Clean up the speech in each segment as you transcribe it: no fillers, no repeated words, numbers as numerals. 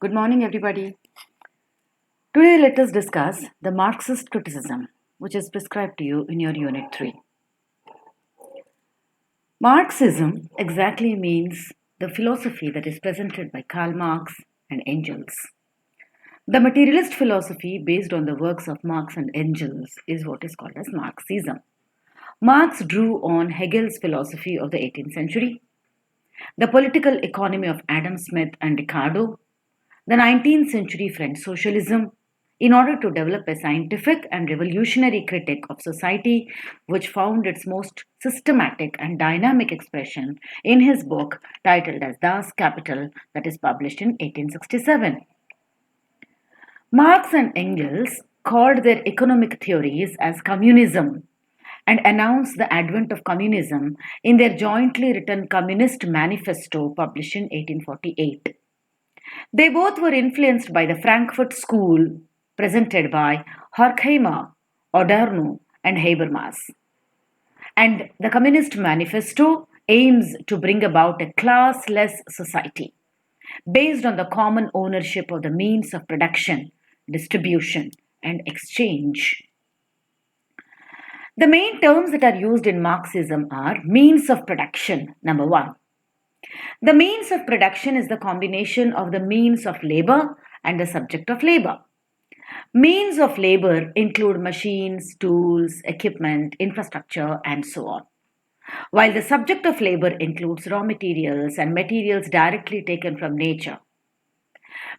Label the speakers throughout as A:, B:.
A: Good morning, everybody. Today, let us discuss the Marxist criticism, which is prescribed to you in your Unit 3. Marxism exactly means the philosophy that is presented by Karl Marx and Engels. The materialist philosophy based on the works of Marx and Engels is what is called as Marxism. Marx drew on Hegel's philosophy of the 18th century, the political economy of Adam Smith and Ricardo, the 19th century French socialism, in order to develop a scientific and revolutionary critique of society, which found its most systematic and dynamic expression in his book titled as Das Kapital, that is published in 1867. Marx and Engels called their economic theories as communism and announced the advent of communism in their jointly written Communist Manifesto published in 1848. They both were influenced by the Frankfurt School presented by Horkheimer, Adorno, and Habermas. And the Communist Manifesto aims to bring about a classless society based on the common ownership of the means of production, distribution, and exchange. The main terms that are used in Marxism are means of production, number one. The means of production is the combination of the means of labor and the subject of labor. Means of labor include machines, tools, equipment, infrastructure, and so on. While the subject of labor includes raw materials and materials directly taken from nature.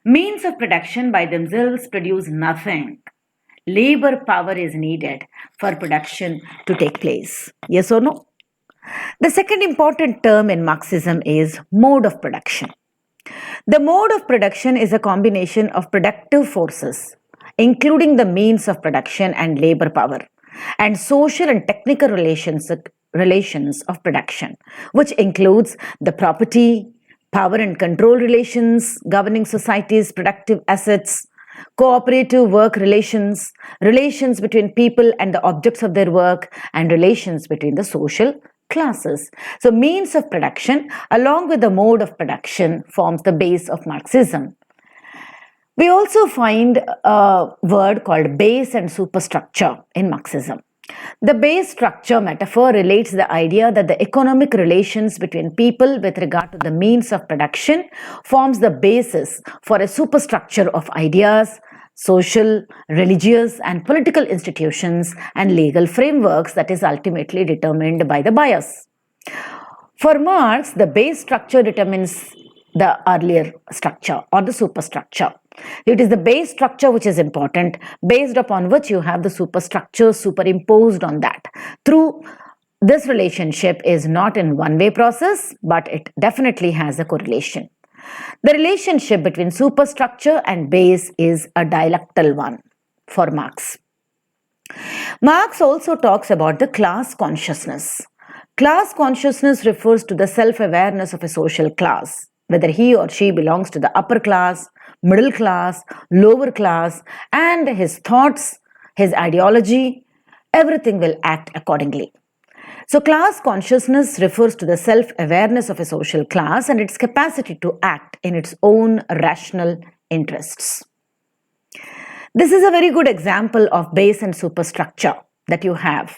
A: Means of production by themselves produce nothing. Labor power is needed for production to take place. Yes or no? The second important term in Marxism is mode of production. The mode of production is a combination of productive forces, including the means of production and labor power, and social and technical relations of production, which includes the property, power and control relations governing society's productive assets, cooperative work relations, relations between people and the objects of their work, and relations between the social classes. So, means of production, along with the mode of production, forms the base of Marxism. We also find a word called base and superstructure in Marxism. The base structure metaphor relates the idea that the economic relations between people with regard to the means of production forms the basis for a superstructure of ideas, social, religious, and political institutions and legal frameworks that is ultimately determined by the bias. For Marx, the base structure determines the earlier structure or the superstructure. It is the base structure which is important, based upon which you have the superstructure superimposed on that. Through this relationship is not in one-way process, but it definitely has a correlation. The relationship between superstructure and base is a dialectal one for Marx. Marx also talks about the class consciousness. Class consciousness refers to the self-awareness of a social class, whether he or she belongs to the upper class, middle class, lower class, and his thoughts, his ideology, everything will act accordingly. So, class consciousness refers to the self-awareness of a social class and its capacity to act in its own rational interests. This is a very good example of base and superstructure that you have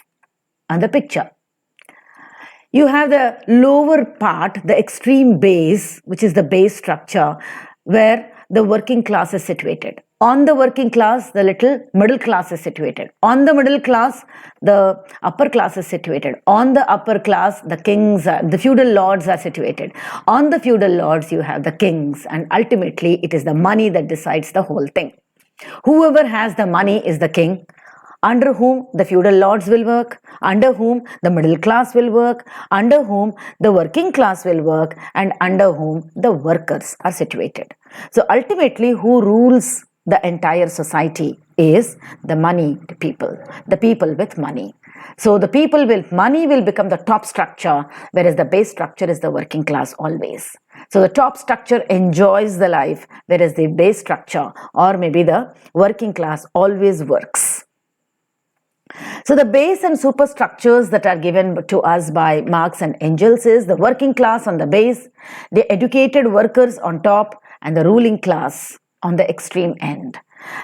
A: on the picture. You have the lower part, the extreme base, which is the base structure, where the working class is situated. On the working class, the little middle class is situated. On the middle class, the upper class is situated. On the upper class, the kings, the feudal lords are situated. On the feudal lords, you have the kings. And ultimately, it is the money that decides the whole thing. Whoever has the money is the king, under whom the feudal lords will work, under whom the middle class will work, under whom the working class will work, and under whom the workers are situated. So ultimately, who rules the entire society is the money people, the people with money. So the people with money will become the top structure, whereas the base structure is the working class always. So the top structure enjoys the life, whereas the base structure or maybe the working class always works. So the base and superstructures that are given to us by Marx and Engels is the working class on the base, the educated workers on top, and the ruling class on the extreme end.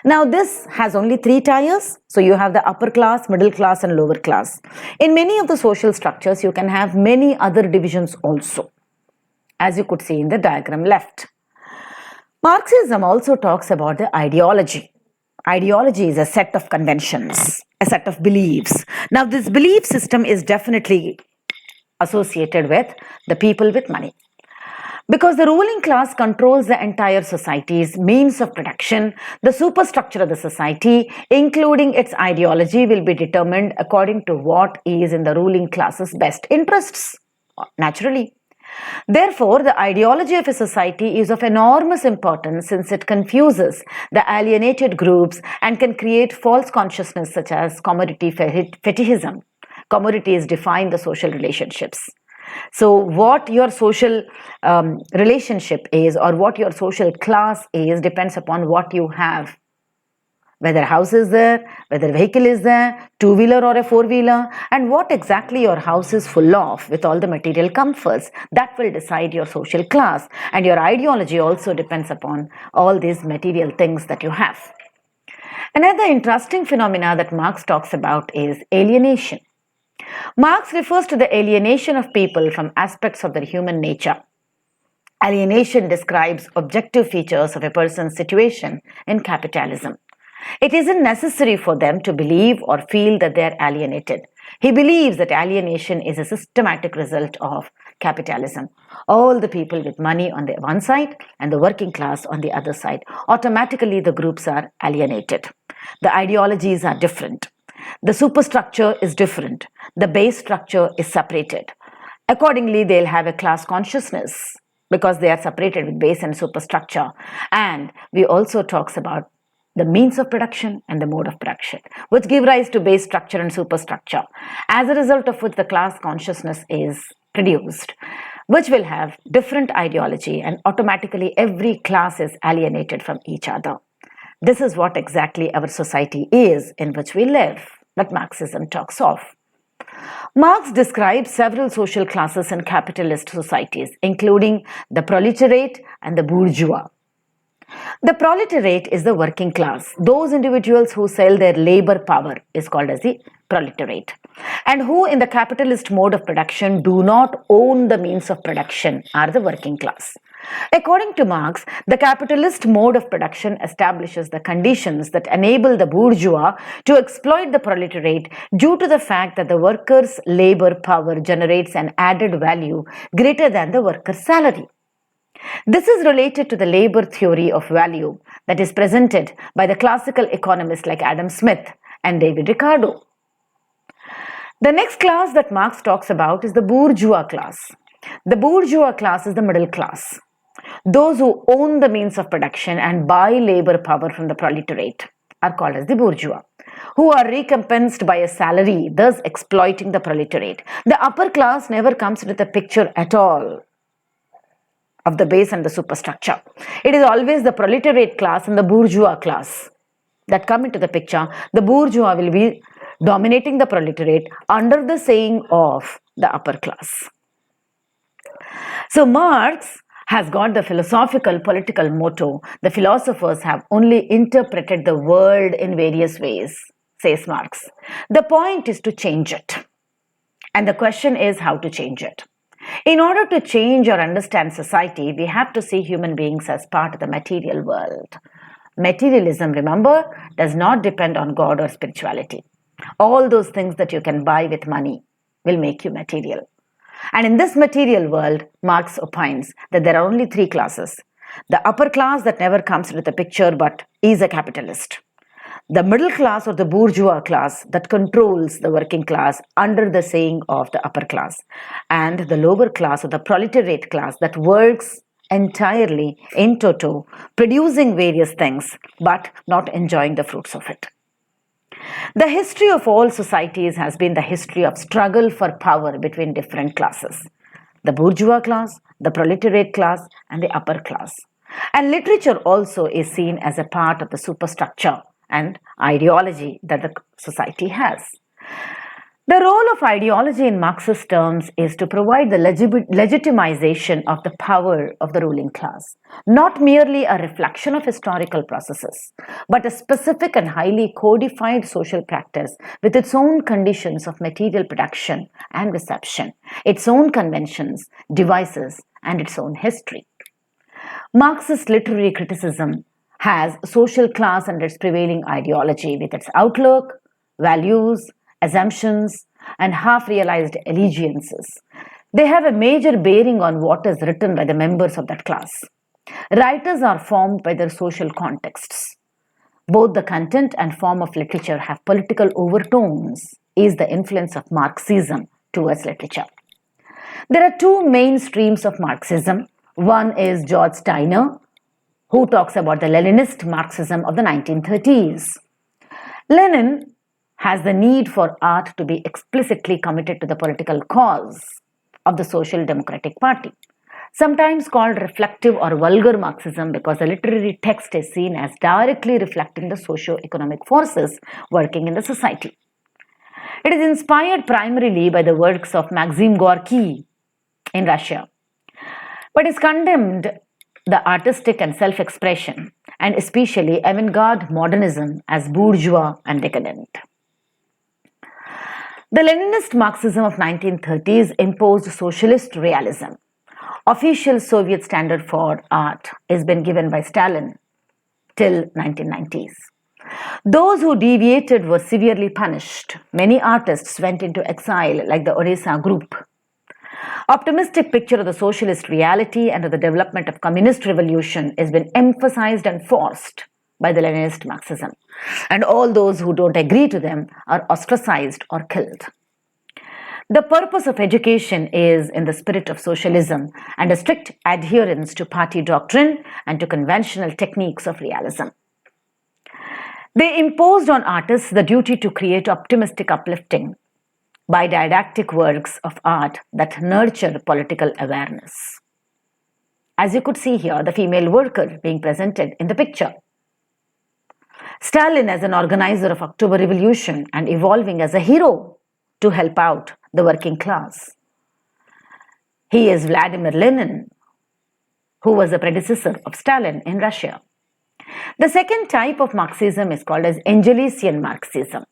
A: Now, this has only three tiers. So, you have the upper class, middle class, and lower class. In many of the social structures, you can have many other divisions also, as you could see in the diagram left. Marxism also talks about the ideology. Ideology is a set of conventions, a set of beliefs. Now, this belief system is definitely associated with the people with money. Because the ruling class controls the entire society's means of production, the superstructure of the society, including its ideology, will be determined according to what is in the ruling class's best interests, naturally. Therefore, the ideology of a society is of enormous importance since it confuses the alienated groups and can create false consciousness such as commodity fetishism. Commodities define the social relationships. So, what your social relationship is or what your social class is depends upon what you have. Whether house is there, whether vehicle is there, two-wheeler or a four-wheeler, and what exactly your house is full of with all the material comforts, that will decide your social class. And your ideology also depends upon all these material things that you have. Another interesting phenomena that Marx talks about is alienation. Marx refers to the alienation of people from aspects of their human nature. Alienation describes objective features of a person's situation in capitalism. It isn't necessary for them to believe or feel that they are alienated. He believes that alienation is a systematic result of capitalism. All the people with money on the one side and the working class on the other side. Automatically, the groups are alienated. The ideologies are different. The superstructure is different. The base structure is separated. Accordingly, they'll have a class consciousness because they are separated with base and superstructure. And we also talks about the means of production and the mode of production, which give rise to base structure and superstructure, as a result of which the class consciousness is produced, which will have different ideology and automatically every class is alienated from each other. This is what exactly our society is in which we live, that Marxism talks of. Marx describes several social classes in capitalist societies, including the proletariat and the bourgeois. The proletariat is the working class. Those individuals who sell their labor power is called as the proletariat, and who in the capitalist mode of production do not own the means of production are the working class. According to Marx, the capitalist mode of production establishes the conditions that enable the bourgeois to exploit the proletariat due to the fact that the worker's labor power generates an added value greater than the worker's salary. This is related to the labor theory of value that is presented by the classical economists like Adam Smith and David Ricardo. The next class that Marx talks about is the bourgeois class. The bourgeois class is the middle class. Those who own the means of production and buy labor power from the proletariat are called as the bourgeois, who are recompensed by a salary, thus exploiting the proletariat. The upper class never comes into the picture at all of the base and the superstructure. It is always the proletariat class and the bourgeois class that come into the picture. The bourgeois will be dominating the proletariat under the saying of the upper class. So Marx has got the philosophical political motto, the philosophers have only interpreted the world in various ways, says Marx. The point is to change it. And the question is how to change it. In order to change or understand society, we have to see human beings as part of the material world. Materialism, remember, does not depend on God or spirituality. All those things that you can buy with money will make you material. And in this material world, Marx opines that there are only three classes. The upper class that never comes into the picture but is a capitalist. The middle class or the bourgeois class that controls the working class under the saying of the upper class, and the lower class or the proletariat class that works entirely in toto, producing various things but not enjoying the fruits of it. The history of all societies has been the history of struggle for power between different classes, the bourgeois class, the proletariat class, and the upper class. And literature also is seen as a part of the superstructure and ideology that the society has. The role of ideology in Marxist terms is to provide the legitimization of the power of the ruling class, not merely a reflection of historical processes, but a specific and highly codified social practice with its own conditions of material production and reception, its own conventions, devices, and its own history. Marxist literary criticism has social class and its prevailing ideology with its outlook, values, assumptions, and half realized allegiances. They have a major bearing on what is written by the members of that class. Writers are formed by their social contexts. Both the content and form of literature have political overtones, is the influence of Marxism towards literature. There are two main streams of Marxism. One is George Steiner, who talks about the Leninist Marxism of the 1930s. Lenin has the need for art to be explicitly committed to the political cause of the Social Democratic Party, sometimes called reflective or vulgar Marxism because the literary text is seen as directly reflecting the socio-economic forces working in the society. It is inspired primarily by the works of Maxim Gorky in Russia, but is condemned the artistic and self-expression, and especially avant-garde modernism as bourgeois and decadent. The Leninist Marxism of 1930s imposed socialist realism. Official Soviet standard for art has been given by Stalin till 1990s. Those who deviated were severely punished. Many artists went into exile like the Odessa group. Optimistic picture of the socialist reality and of the development of communist revolution has been emphasized and forced by the Leninist Marxism, and all those who don't agree to them are ostracized or killed. The purpose of education is in the spirit of socialism and a strict adherence to party doctrine and to conventional techniques of realism. They imposed on artists the duty to create optimistic uplifting by didactic works of art that nurture political awareness. As you could see here, the female worker being presented in the picture. Stalin as an organizer of October Revolution and evolving as a hero to help out the working class. He is Vladimir Lenin, who was the predecessor of Stalin in Russia. The second type of Marxism is called as Angelician Marxism,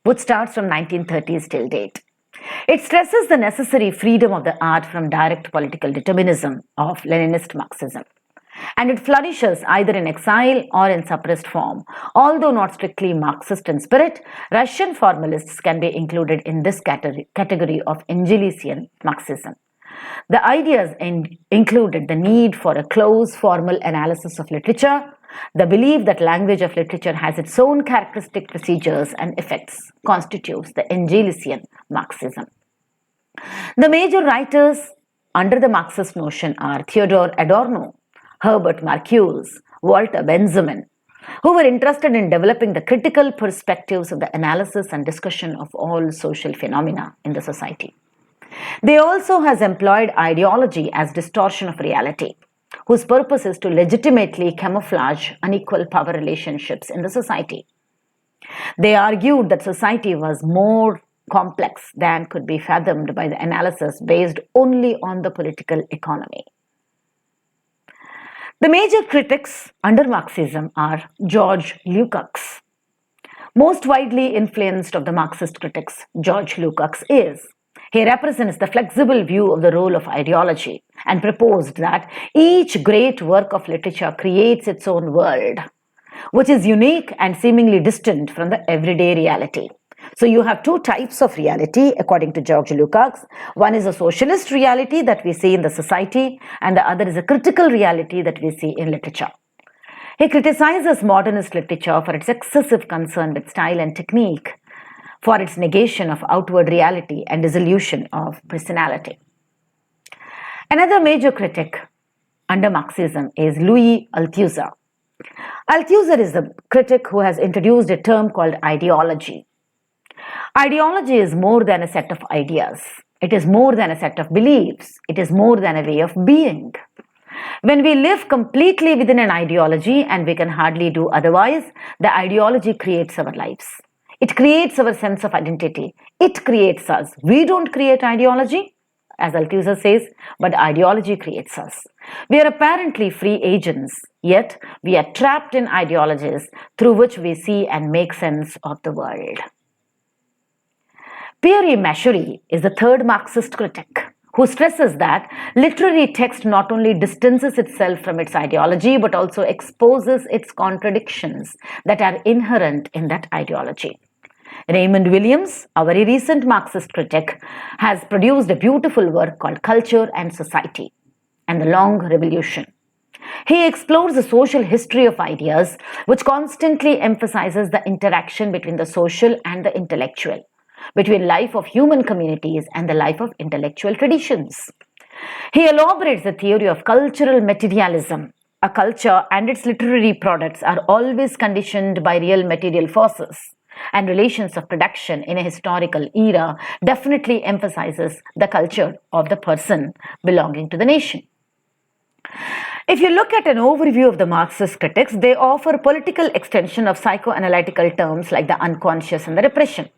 A: which starts from 1930s till date. It stresses the necessary freedom of the art from direct political determinism of Leninist Marxism, and it flourishes either in exile or in suppressed form. Although not strictly Marxist in spirit, Russian formalists can be included in this category of Angelician Marxism. The ideas included the need for a close formal analysis of literature, the belief that language of literature has its own characteristic procedures and effects constitutes the Angelician Marxism. The major writers under the Marxist notion are Theodor Adorno, Herbert Marcuse, Walter Benjamin, who were interested in developing the critical perspectives of the analysis and discussion of all social phenomena in the society. They also has employed ideology as distortion of reality, whose purpose is to legitimately camouflage unequal power relationships in the society. They argued that society was more complex than could be fathomed by the analysis based only on the political economy. The major critics under Marxism are George Lukács. Most widely influenced of the Marxist critics, George Lukács is. He represents the flexible view of the role of ideology and proposed that each great work of literature creates its own world, which is unique and seemingly distant from the everyday reality. So you have two types of reality according to George Lukács. One is a socialist reality that we see in the society, and the other is a critical reality that we see in literature. He criticizes modernist literature for its excessive concern with style and technique, for its negation of outward reality and dissolution of personality. Another major critic under Marxism is Louis Althusser. Althusser is the critic who has introduced a term called ideology. Ideology is more than a set of ideas. It is more than a set of beliefs. It is more than a way of being. When we live completely within an ideology and we can hardly do otherwise, the ideology creates our lives. It creates our sense of identity. It creates us. We don't create ideology, as Althusser says, but ideology creates us. We are apparently free agents, yet we are trapped in ideologies through which we see and make sense of the world. Pierre Machery is the third Marxist critic who stresses that literary text not only distances itself from its ideology but also exposes its contradictions that are inherent in that ideology. Raymond Williams, a very recent Marxist critic, has produced a beautiful work called Culture and Society and the Long Revolution. He explores the social history of ideas, which constantly emphasizes the interaction between the social and the intellectual, between life of human communities and the life of intellectual traditions. He elaborates the theory of cultural materialism. A culture and its literary products are always conditioned by real material forces, and relations of production in a historical era definitely emphasizes the culture of the person belonging to the nation. If you look at an overview of the Marxist critics, they offer political extension of psychoanalytical terms like the unconscious and the repression.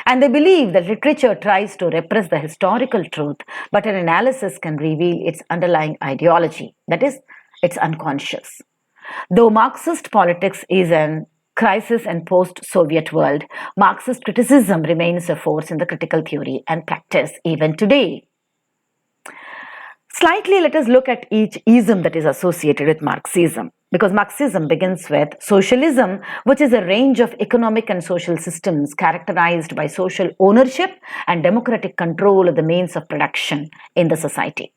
A: And they believe that literature tries to repress the historical truth, but an analysis can reveal its underlying ideology, that is, its unconscious. Though Marxist politics is an crisis and post-Soviet world, Marxist criticism remains a force in the critical theory and practice even today. Slightly, let us look at each ism that is associated with Marxism, because Marxism begins with socialism, which is a range of economic and social systems characterized by social ownership and democratic control of the means of production in the society.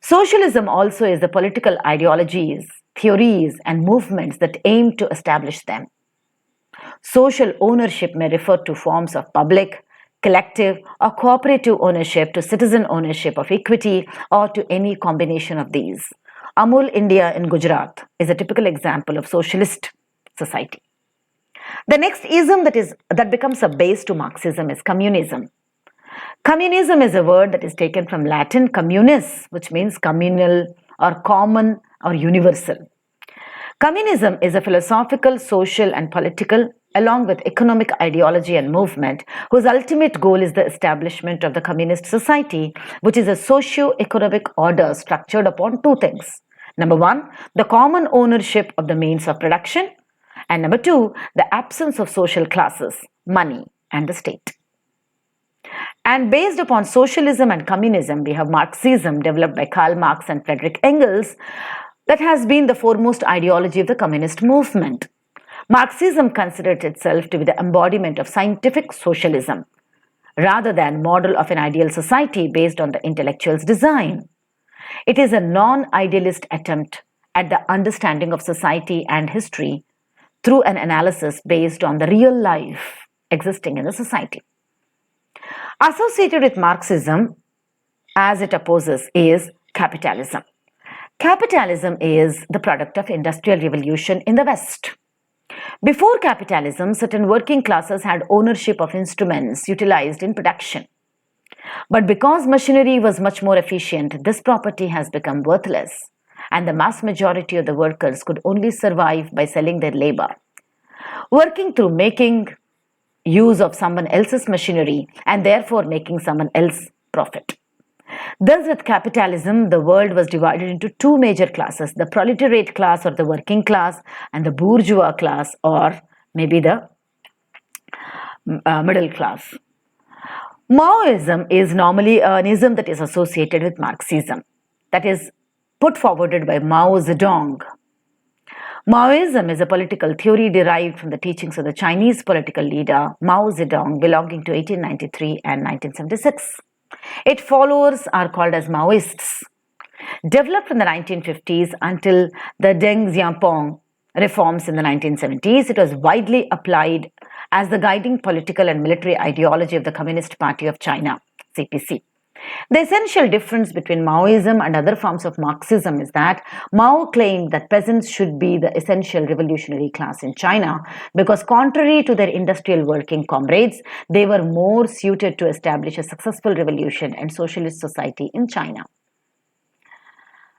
A: Socialism also is the political ideologies, theories, and movements that aim to establish them. Social ownership may refer to forms of public, collective, or cooperative ownership, to citizen ownership of equity, or to any combination of these. Amul India in Gujarat is a typical example of socialist society. The next ism that becomes a base to Marxism is communism. Communism is a word that is taken from Latin communis, which means communal or common or universal. Communism is a philosophical, social, and political, along with economic ideology and movement, whose ultimate goal is the establishment of the communist society, which is a socio-economic order structured upon two things. Number one, the common ownership of the means of production, and number two, the absence of social classes, money, and the state. And based upon socialism and communism, we have Marxism, developed by Karl Marx and Friedrich Engels, that has been the foremost ideology of the communist movement. Marxism considered itself to be the embodiment of scientific socialism, rather than model of an ideal society based on the intellectual's design. It is a non-idealist attempt at the understanding of society and history through an analysis based on the real life existing in the society. Associated with Marxism, as it opposes, is capitalism. Capitalism is the product of industrial revolution in the West. Before capitalism, certain working classes had ownership of instruments utilized in production. But because machinery was much more efficient, this property has become worthless, and the mass majority of the workers could only survive by selling their labor, working through making use of someone else's machinery and therefore making someone else profit. Thus, with capitalism, the world was divided into two major classes: the proletariat class or the working class, and the bourgeois class, or maybe the middle class. Maoism is normally an ism that is associated with Marxism, that is put forwarded by Mao Zedong. Maoism is a political theory derived from the teachings of the Chinese political leader Mao Zedong, belonging to 1893 and 1976. Its followers are called as Maoists. Developed in the 1950s until the Deng Xiaoping reforms in the 1970s, it was widely applied as the guiding political and military ideology of the Communist Party of China, CPC. The essential difference between Maoism and other forms of Marxism is that Mao claimed that peasants should be the essential revolutionary class in China because, contrary to their industrial working comrades, they were more suited to establish a successful revolution and socialist society in China.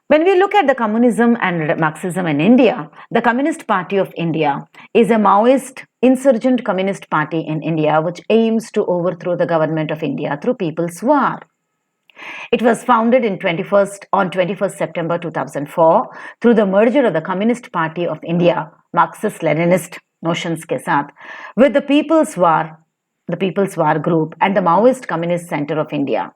A: When we look at the communism and Marxism in India, the Communist Party of India is a Maoist insurgent communist party in India which aims to overthrow the government of India through people's war. It was founded on 21st September 2004 through the merger of the Communist Party of India, Marxist-Leninist notions के साथ, with the People's War Group and the Maoist Communist Center of India.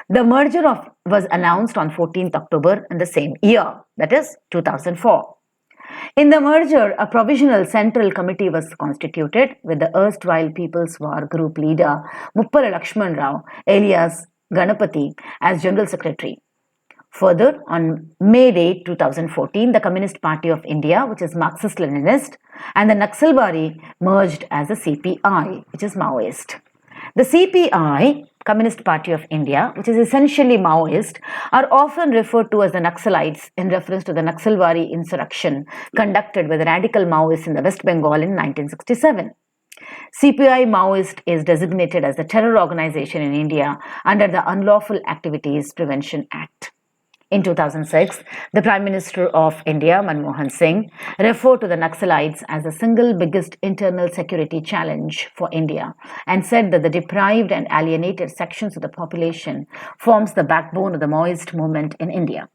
A: The merger was announced on 14th October in the same year, that is 2004. In the merger, a provisional central committee was constituted with the erstwhile People's War Group leader Muppala Lakshman Rao alias Ganapati as General Secretary. Further, on May 8, 2014, the Communist Party of India, which is Marxist-Leninist, and the Naxalbari merged as the CPI, which is Maoist. The CPI, Communist Party of India, which is essentially Maoist, are often referred to as the Naxalites in reference to the Naxalbari insurrection conducted by the radical Maoists in the West Bengal in 1967. CPI Maoist is designated as the terror organization in India under the Unlawful Activities Prevention Act. In 2006, the Prime Minister of India, Manmohan Singh, referred to the Naxalites as the single biggest internal security challenge for India and said that the deprived and alienated sections of the population forms the backbone of the Maoist movement in India.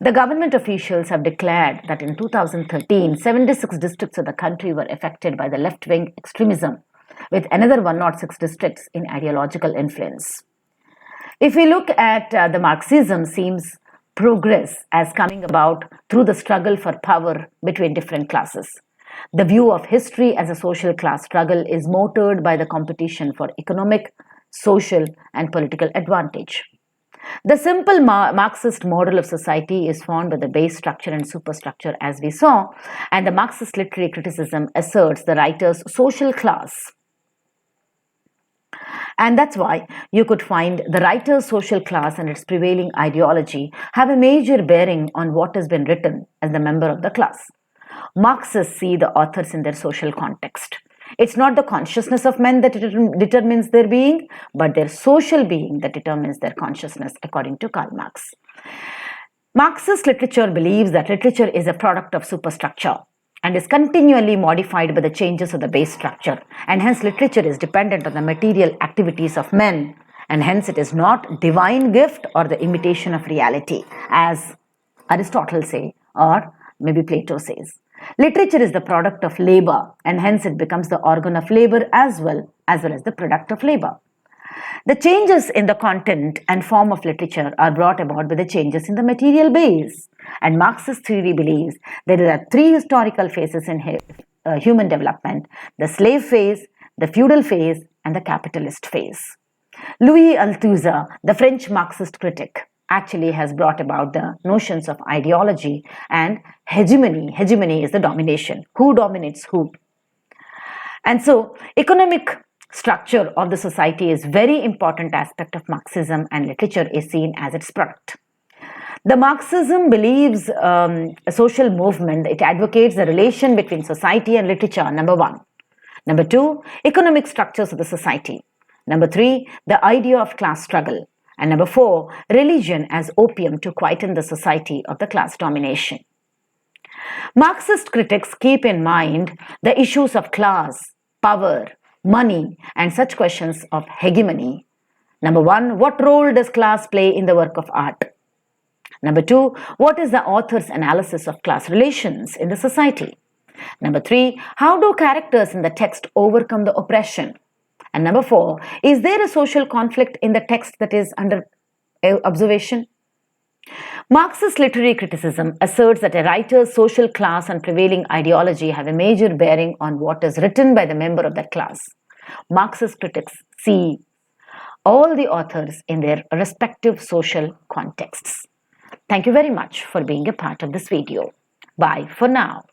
A: The government officials have declared that in 2013, 76 districts of the country were affected by the left-wing extremism, with another 106 districts in ideological influence. If we look at the Marxism seems progress as coming about through the struggle for power between different classes. The view of history as a social class struggle is motored by the competition for economic, social, and political advantage. The simple Marxist model of society is formed by the base structure and superstructure, as we saw, and the Marxist literary criticism asserts the writer's social class. And that's why you could find the writer's social class and its prevailing ideology have a major bearing on what has been written as the member of the class. Marxists see the authors in their social context. It's not the consciousness of men that determines their being, but their social being that determines their consciousness, according to Karl Marx. Marxist literature believes that literature is a product of superstructure and is continually modified by the changes of the base structure, and hence literature is dependent on the material activities of men, and hence it is not divine gift or the imitation of reality, as Aristotle says, or maybe Plato says. Literature is the product of labor, and hence it becomes the organ of labor as well as the product of labor. The changes in the content and form of literature are brought about by the changes in the material base. And Marxist theory believes that there are three historical phases in human development: the slave phase, the feudal phase, and the capitalist phase. Louis Althusser, the French Marxist critic, actually has brought about the notions of ideology and hegemony. Hegemony is the domination. Who dominates who? And so, economic structure of the society is very important aspect of Marxism, and literature is seen as its product. The Marxism believes a social movement. It advocates the relation between society and literature, number one. Number two, economic structures of the society. Number three, the idea of class struggle. And number four, religion as opium to quieten the society of the class domination. Marxist critics keep in mind the issues of class, power, money, and such questions of hegemony. Number one, what role does class play in the work of art? Number two, what is the author's analysis of class relations in the society? Number three, how do characters in the text overcome the oppression? And number four, is there a social conflict in the text that is under observation? Marxist literary criticism asserts that a writer's social class and prevailing ideology have a major bearing on what is written by the member of that class. Marxist critics see all the authors in their respective social contexts. Thank you very much for being a part of this video. Bye for now.